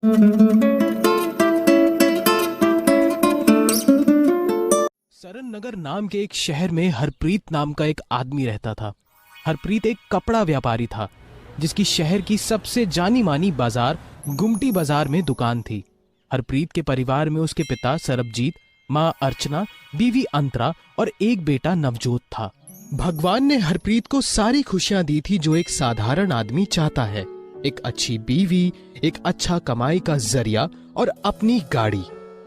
सरन नगर नाम के एक शहर में हरप्रीत नाम का एक आदमी रहता था। हरप्रीत एक कपड़ा व्यापारी था जिसकी शहर की सबसे जानी मानी बाजार गुमटी बाजार में दुकान थी। हरप्रीत के परिवार में उसके पिता सरबजीत, माँ अर्चना, बीवी अंतरा और एक बेटा नवजोत था। भगवान ने हरप्रीत को सारी खुशियां दी थी जो एक साधारण आदमी चाहता है, एक अच्छी बीवी, एक अच्छा कमाई का जरिया और अपनी गाड़ी।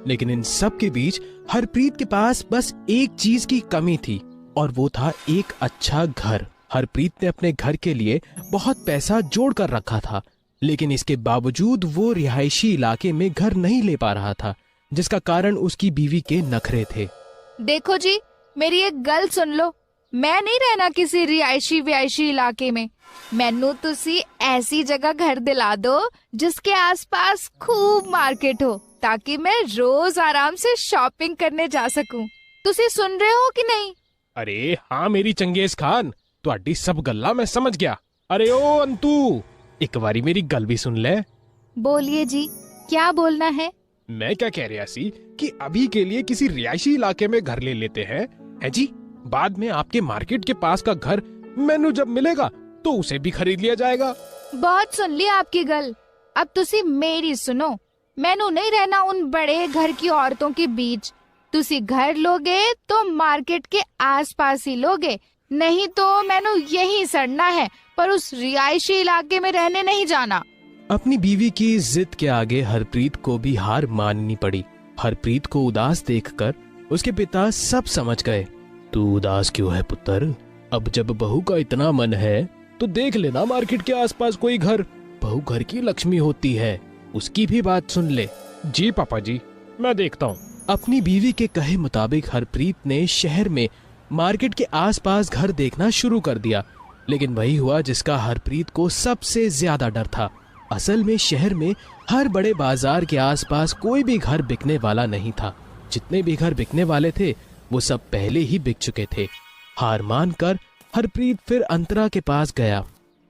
लेकिन इन सब के बीच हरप्रीत के पास बस एक चीज की कमी थी और वो था एक अच्छा घर। हरप्रीत ने अपने घर के लिए बहुत पैसा जोड़ कर रखा था, लेकिन इसके बावजूद वो रिहायशी इलाके में घर नहीं ले पा रहा था, जिसका कारण उसकी बीवी के नखरे थे। देखो जी, मेरी एक गल सुन लो। मैं नहीं रहना किसी रिहायशी इलाके में। मैनू तुसी ऐसी जगह घर दिला दो जिसके आसपास खूब मार्केट हो, ताकि मैं रोज आराम से शॉपिंग करने जा सकूं। तुसी सुन रहे हो कि नहीं? अरे हाँ मेरी चंगेज खान, तुहाडी सब गल्ला मैं समझ गया। अरे ओ अंतु, एक बारी मेरी गल भी सुन ले। बोलिए जी, क्या बोलना है? मैं क्या कह रहा सी कि अभी के लिए किसी रिहायशी इलाके में घर ले लेते हैं, है जी। बाद में आपके मार्केट के पास का घर मैनू जब मिलेगा तो उसे भी खरीद लिया जाएगा। बहुत सुन ली आपकी गल, अब तुसी मेरी सुनो। मैनू नहीं रहना उन बड़े घर की औरतों के बीच। तुसी घर लोगे तो मार्केट के आसपास ही लोगे, नहीं तो मैनू यहीं सड़ना है, पर उस रिहायशी इलाके में रहने नहीं जाना। अपनी बीवी की जिद के आगे हरप्रीत को भी हार माननी पड़ी। हरप्रीत को उदास देखकर उसके पिता सब समझ गए। तू उदास क्यों है पुत्र? अब जब बहू का इतना मन है तो देख लेना मार्केट के आसपास कोई घर। बहू घर की लक्ष्मी होती है, उसकी भी बात सुन ले। जी पापा जी, मैं देखता हूँ। अपनी बीवी के कहे मुताबिक हरप्रीत ने शहर में मार्केट के आसपास घर देखना शुरू कर दिया, लेकिन वही हुआ जिसका हरप्रीत को सबसे ज्यादा डर था। असल में शहर में हर बड़े बाजार के आसपास कोई भी घर बिकने वाला नहीं था। जितने भी घर बिकने वाले थे वो सब पहले ही बिक चुके थे। हार मानकर हरप्रीत फिर अंतरा के पास गया।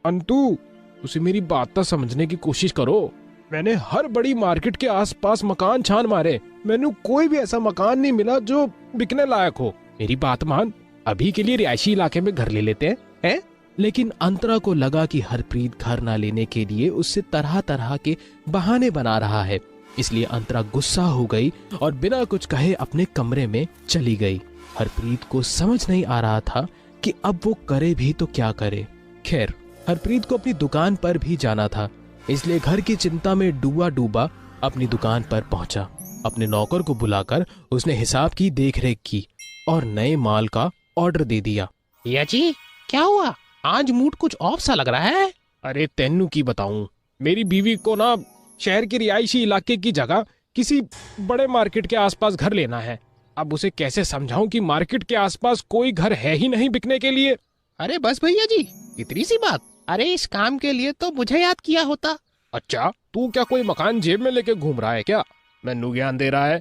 अंतु, उसे मेरी बात तो समझने की कोशिश करो। मैंने हर बड़ी मार्केट के आसपास मकान छान मारे, मैंने कोई भी ऐसा मकान नहीं मिला जो बिकने लायक हो। मेरी बात मान, अभी के लिए रिहायशी इलाके में घर ले लेते हैं? लेकिन अंतरा को लगा कि हरप्रीत घर ना लेने के लिए उससे तरह तरह के बहाने बना रहा है, इसलिए अंतरा गुस्सा हो गई और बिना कुछ कहे अपने कमरे में चली गई। हरप्रीत को समझ नहीं आ रहा था कि अब वो करे भी तो क्या करे। खैर, हरप्रीत को अपनी दुकान पर भी जाना था, इसलिए घर की चिंता में डूबा अपनी दुकान पर पहुंचा। अपने नौकर को बुलाकर उसने हिसाब की देखरेख की और नए माल का ऑर्डर दे दिया। या जी, क्या हुआ? आज मूड कुछ ऑफ सा लग रहा है। अरे तेनू की बताऊं, मेरी बीवी को ना शहर के रिहायशी इलाके की जगह किसी बड़े मार्केट के आसपास घर लेना है। अब उसे कैसे समझाऊं कि मार्केट के आसपास कोई घर है ही नहीं बिकने के लिए। अरे बस भैया जी, इतनी सी बात। अरे इस काम के लिए तो मुझे याद किया होता। अच्छा, तू क्या कोई मकान जेब में लेके घूम रहा है क्या? मैनू ज्ञान दे रहा है?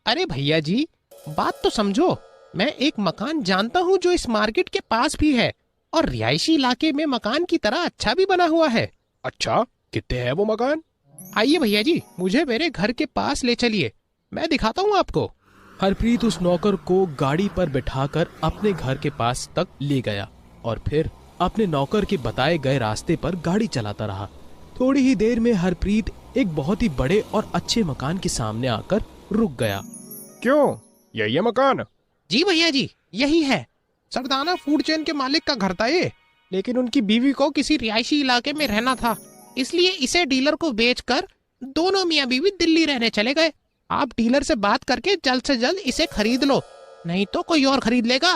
अरे भैया जी, बात तो समझो। मैं एक मकान जानता हूँ जो इस मार्केट के पास भी है और रिहायशी इलाके में मकान की तरह अच्छा भी बना हुआ है। अच्छा, कितने है वो मकान? आइए भैया जी, मुझे मेरे घर के पास ले चलिए, मैं दिखाता हूँ आपको। हरप्रीत उस नौकर को गाड़ी पर बिठाकर अपने घर के पास तक ले गया और फिर अपने नौकर के बताए गए रास्ते पर गाड़ी चलाता रहा। थोड़ी ही देर में हरप्रीत एक बहुत ही बड़े और अच्छे मकान के सामने आकर रुक गया। क्यों, यही है मकान? जी भैया जी, यही है। सरदाना फूड चेन के मालिक का घर था ये, लेकिन उनकी बीवी को किसी रिहायशी इलाके में रहना था, इसलिए इसे डीलर को बेचकर दोनों मियाँ बीवी दिल्ली रहने चले गए। आप डीलर से बात करके जल्द से जल्द इसे खरीद लो, नहीं तो कोई और खरीद लेगा।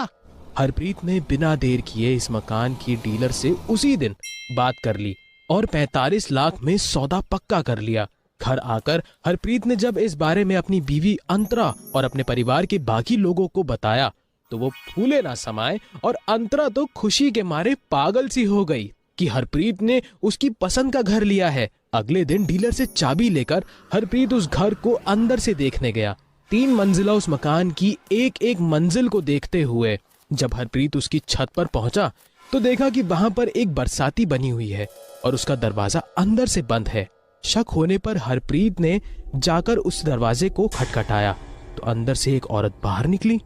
हरप्रीत ने बिना देर किए इस मकान की डीलर से उसी दिन बात कर ली और 45 लाख में सौदा पक्का कर लिया। घर आकर हरप्रीत ने जब इस बारे में अपनी बीवी अंतरा और अपने परिवार के बाकी लोगों को बताया तो वो फूले ना समाये और अंतरा तो खुशी के मारे पागल सी हो गई कि हरप्रीत ने उसकी पसंद का घर लिया है। अगले दिन डीलर से चाबी लेकर हरप्रीत उस घर को अंदर से देखने गया। 3 मंजिला उस मकान की एक एक मंजिल को देखते हुए जब हरप्रीत उसकी छत पर पहुंचा तो देखा कि वहां पर एक बरसाती बनी हुई है और उसका दरवाजा अंदर से बंद है। शक होने पर हरप्रीत ने जाकर उस दरवाजे को खटखटाया तो अंदर से एक औरत बाहर निकली।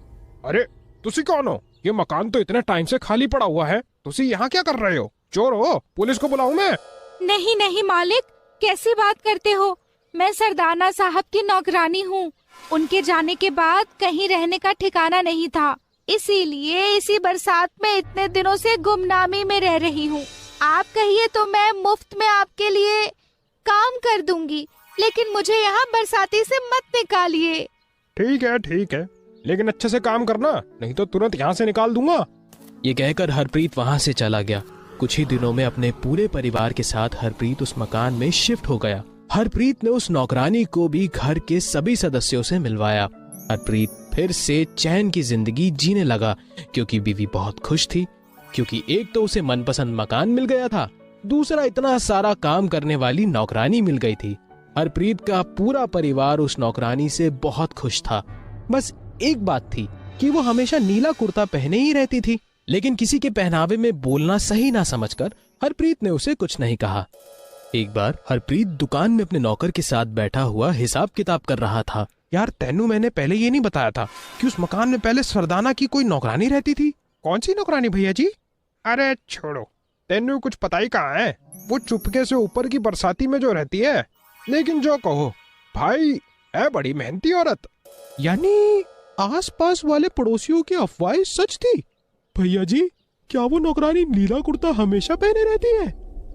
अरे तुसी कौन हो? ये मकान तो इतने टाइम से खाली पड़ा हुआ है, तुसी यहाँ क्या कर रहे हो? चोर हो? पुलिस को बुलाऊं मैं? नहीं नहीं मालिक, कैसी बात करते हो? मैं सरदाना साहब की नौकरानी हूँ। उनके जाने के बाद कहीं रहने का ठिकाना नहीं था, इसीलिए इसी बरसात में इतने दिनों से गुमनामी में रह रही हूँ। आप कहिए तो मैं मुफ्त में आपके लिए काम कर दूंगी, लेकिन मुझे यहाँ बरसाती से मत निकालिए। ठीक है, लेकिन अच्छे से काम करना, नहीं तो तुरंत यहाँ से निकाल दूंगा। ये कहकर हरप्रीत वहां से चला गया। कुछ ही दिनों में अपने पूरे परिवार के साथ हरप्रीत उस मकान में शिफ्ट हो गया। हरप्रीत ने उस नौकरानी को भी घर के सभी सदस्यों से मिलवाया। हरप्रीत फिर से चैन की जिंदगी जीने लगा, क्योंकि बीवी बहुत खुश थी, क्योंकि एक तो उसे मनपसंद मकान मिल गया था, दूसरा इतना सारा काम करने वाली नौकरानी मिल गई थी। हरप्रीत का पूरा परिवार उस नौकरानी से बहुत खुश था। बस एक बात थी कि वो हमेशा नीला कुर्ता पहने ही रहती थी, लेकिन किसी के पहनावे में बोलना सही ना समझकर हरप्रीत ने उसे कुछ नहीं कहा। एक बार हरप्रीत दुकान में अपने नौकर के साथ बैठा हुआ हिसाब किताब कर रहा था। यार तेनू मैंने पहले ये नहीं बताया था कि उस मकान में पहले सरदाना की कोई नौकरानी रहती थी। कौन सी नौकरानी भैया जी? अरे छोड़ो, तेनू कुछ पता ही कहाँ है। वो चुपके से ऊपर की बरसाती में जो रहती है, लेकिन जो कहो भाई है बड़ी मेहनती औरत। यानी आसपास वाले पड़ोसियों की अफवाहें सच थी? भैया जी, क्या वो नौकरानी नीला कुर्ता हमेशा पहने रहती है?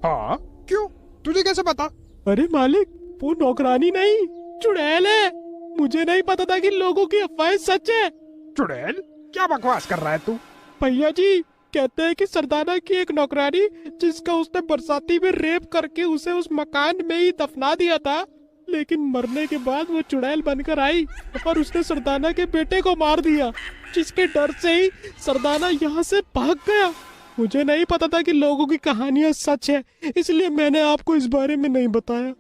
हाँ, क्यों? तुझे कैसे पता? अरे मालिक, वो नौकरानी नहीं, चुड़ैल है। मुझे नहीं पता था कि लोगों की अफवाहें सच है। चुड़ैल? क्या बकवास कर रहा है तू? भैया जी, कहते हैं कि सरदाना की एक नौकरानी, जिसका उसने बरसाती में रेप करके उसे उस मकान में ही दफना दिया था, लेकिन मरने के बाद वो चुड़ैल बनकर आई और उसने सरदाना के बेटे को मार दिया, जिसके डर से ही सरदाना यहाँ से भाग गया। मुझे नहीं पता था कि लोगों की कहानियां सच है, इसलिए मैंने आपको इस बारे में नहीं बताया।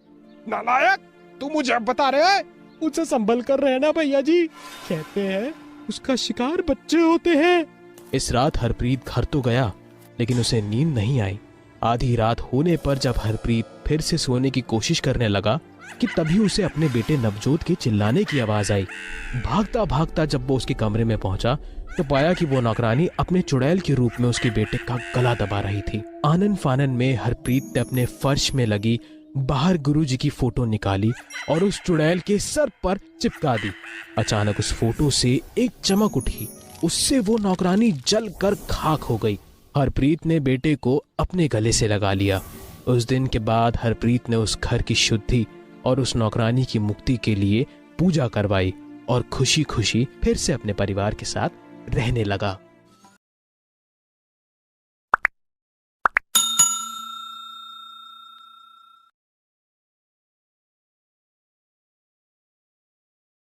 नालायक, तू मुझे अब बता रहे है? उसे संभल कर रहना भैया जी, कहते हैं उसका शिकार बच्चे होते हैं। इस रात हरप्रीत घर तो गया, लेकिन उसे नींद नहीं आई। आधी रात होने पर जब हरप्रीत फिर से सोने की कोशिश करने लगा कि तभी उसे अपने बेटे नवजोत के चिल्लाने की आवाज आई। भागता भागता जब वो उसके कमरे में पहुंचा तो पाया कि वो नौकरानी अपने चुड़ैल के रूप में उसके बेटे का गला दबा रही थी। आनन फानन में हरप्रीत ने अपने फर्श में लगी बाहर गुरुजी की फोटो निकाली और उस चुड़ैल के सर पर चिपका दी। अचानक उस फोटो से एक चमक उठी, उससे वो नौकरानी जलकर खाक हो गई। हरप्रीत ने बेटे को अपने गले से लगा लिया। उस दिन के बाद हरप्रीत ने उस घर की शुद्धि और उस नौकरानी की मुक्ति के लिए पूजा करवाई और खुशी खुशी फिर से अपने परिवार के साथ रहने लगा।